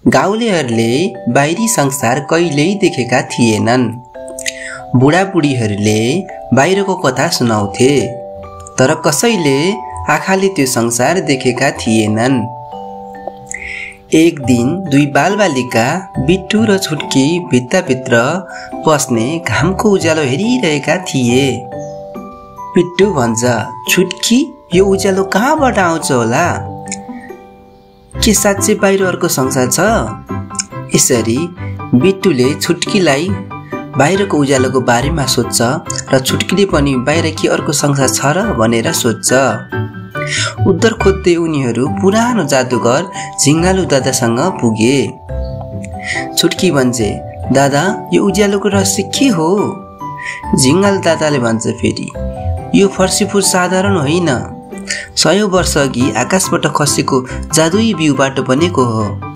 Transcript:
गाउँलेहरूले बाहिरी संसार कहिल्यै देखेका थिएनन्। बुढाबुढीहरूले बाहिरको कथा सुनाउँथे, तर कसैले आँखाले त्यो संसार देखेका थिएनन्। एक दिन दुई बालबालिका बिट्टु र छुट्की भित्ताभित्र पस्ने घामको उज्यालो हेरिरहेका थिए। बिट्टु भन्छ, छुट्की यो उज्यालो कहाँबाट आउँछ होला? के साँच्चै बाहिर अर्को संसार छ? यसरी बिट्टुले छुट्कीलाई बाहिरको उज्यालोको बारेमा सोध्छ र छुट्कीले पनि बाहिर के अर्को संसार छ र भनेर सोध्छ। उत्तर खोज्दै उनीहरू पुरानो जादुगर झिङ्गालु दादासँग पुगे। छुट्की भन्छे, दादा यो उज्यालोको रहस्य के हो? झिङ्गालु दादाले भन्छ फेरि, यो फर्सीफुल साधारण होइन, 100 वर्ष अघि आकाशबाट खसेको जादुई बिउबाट बनेको हो।